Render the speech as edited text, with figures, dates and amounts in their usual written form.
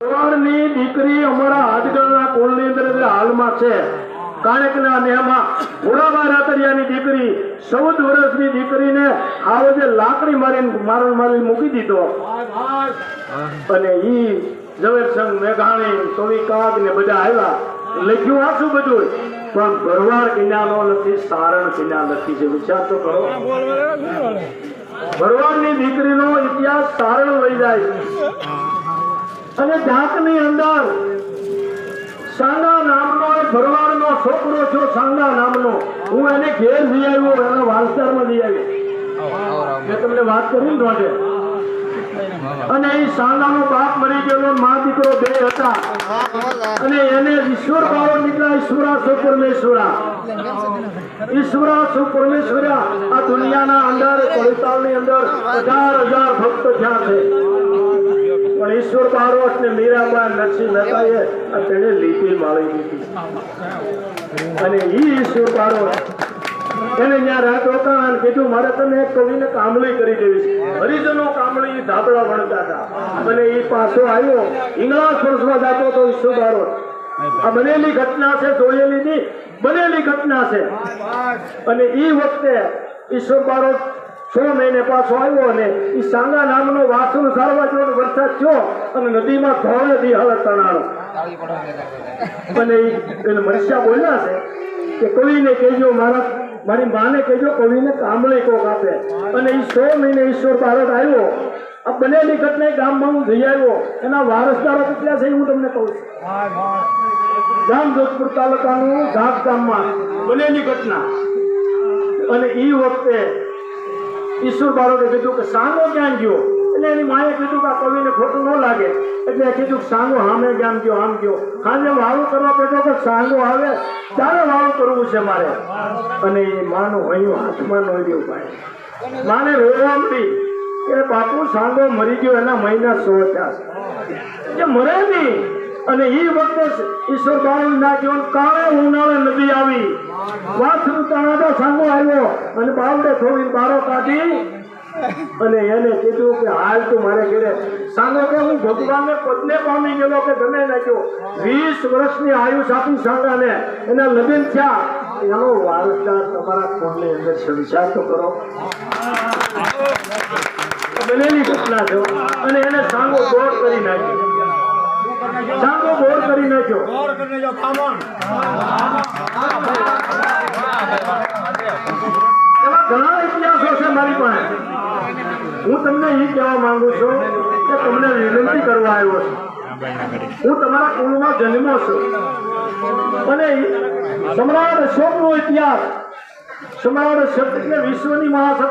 ભરવાડની દીકરી અમારા આજગળના કુળની અંદર હાલમાં છે. કાણેકના નેહમાં ભોળાબા રાતડિયાની દીકરી 14 વર્ષની દીકરીને આવજે લાકડી મારી મૂકી દીધો. અને ઈ ઝવેરચંદ મેઘાણી કવિ કાગ ને બધા આવ્યા, લખ્યું આછું બધું, પણ ભરવાડ કિનાનો નથી, સારણ કિના લખી છે. વિચાર તો કરો, ભરવાડની દીકરીનો ઇતિહાસ સારણ લઈ જાય છે. અને ઢાકની અંદર સાંગા નામનો ભરવાડનો છોકરો છો, સાંગા નામનો. હું એને ઘેર જઈ આવ્યો, એના વાલસારમાં જઈ આવ્યો. મેં તમને વાત કરી ને. અને એ સાંગાનો બાપ મરી ગયેલો, મા દીકરો બે હતા. અને એને ઈશ્વર બાવો નીકળ્યા, ઈશ્વરા સો પરમેશ્વરા, ઈશ્વરા સો પરમેશ્વરા. આ દુનિયાના અંદર કોળીતાલની અંદર 18,000 ભક્ત થયા છે. પણ ઈશ્વર બારોટ ને મીરાબા નરસિંહ મહેતાએ તેને લીટી માળી દીધી. અને ઈ ઈશ્વર બારોટ એને ત્યાં રાત રોકાણ કીધું, મારે તને એક કવિને કામળી કરી દેવી છે. હરિજનો કામળી ધાબળા વણતા હતા. અને એ પાછો આવ્યો, ઈંગળા સ્પર્શમાં જતો હતો ઈશ્વર બારોટ. આ બનેલી ઘટના છે, જોયેલી ની બનેલી ઘટના છે. અને એ વખતે ઈશ્વર બારોટ 6 મહિને પાછો આવ્યો. અને એ સાંગા નામનો વાસણ સારવા જેવો વરસાદ થયો અને નદીમાં ધોળેથી હાલત તણાણો. અને એને મરસ્યા બોલ્યા છે કે કવિને કહેજો, મારી માને કહેજો કવિને કામળી કોક આપે. અને એ 6 મહિને ઈશ્વર બારોટ આવ્યો. આ બનેલી ઘટના ગામમાં હું જઈ આવ્યો. એના વારસદારો કેટલા છે હું તમને કહું છું. ગામ જોધપુર તાલુકાનું ધાક ગામમાં બનેલી ઘટના. અને એ વખતે ઈશ્વર બારોટે કીધું કે સાંગો ક્યાં ગયો? એટલે એની માએ કીધું કે આ કવિને ખોટું ન લાગે, એટલે કીધું સાંગો સામે ગામ ગયો, આમ ગયો. સાંજે વાળું કરવા બેઠો કે સાંગો આવે ત્યારે વાળું કરવું છે મારે. અને એ માનું હૈયું હાથમાં ન રહ્યું ભાઈ. માને રોવા મળી કે બાપુ સાંગો મરી ગયો, એના મહિના 100 થયા છે, મરે નહીં. અને એ વખતે ઈશ્વર બારોટ ના ગયો, કાળે ઉનાળે નદી આવી, વાછરું તાણાતો સાંગો આવ્યો અને બાવડે થોડી બારો કાઢી. અને એને કીધું કે હાલ તું મારે ઘરે. સાંગો કે હું ભગવાનને પદને પામી ગયેલો કે ગમે નાખ્યો. 20 વર્ષની આયુષ આપી સાંગાને, એના લગ્ન થયા. એનો વારસદાર તમારા કોણની અંદર છે. વિચાર તો કરો, બનેલી ઘટના છે. અને એને સાંગો બોર કરી નાખ્યો. સાંગો બોર કરી નાખ્યો. એમાં ઘણા ઇતિહાસો છે મારી પાસે. હું તમને એ કહેવા માંગુ છું કે તમને વિનંતી કરવા આવ્યો છું. હું તમારા કુળમાં જન્મો છું. અને સમ્રાટ અશોકનો ઇતિહાસ, સમ્રાટ અશોક એટલે વિશ્વની મહાસત્તા.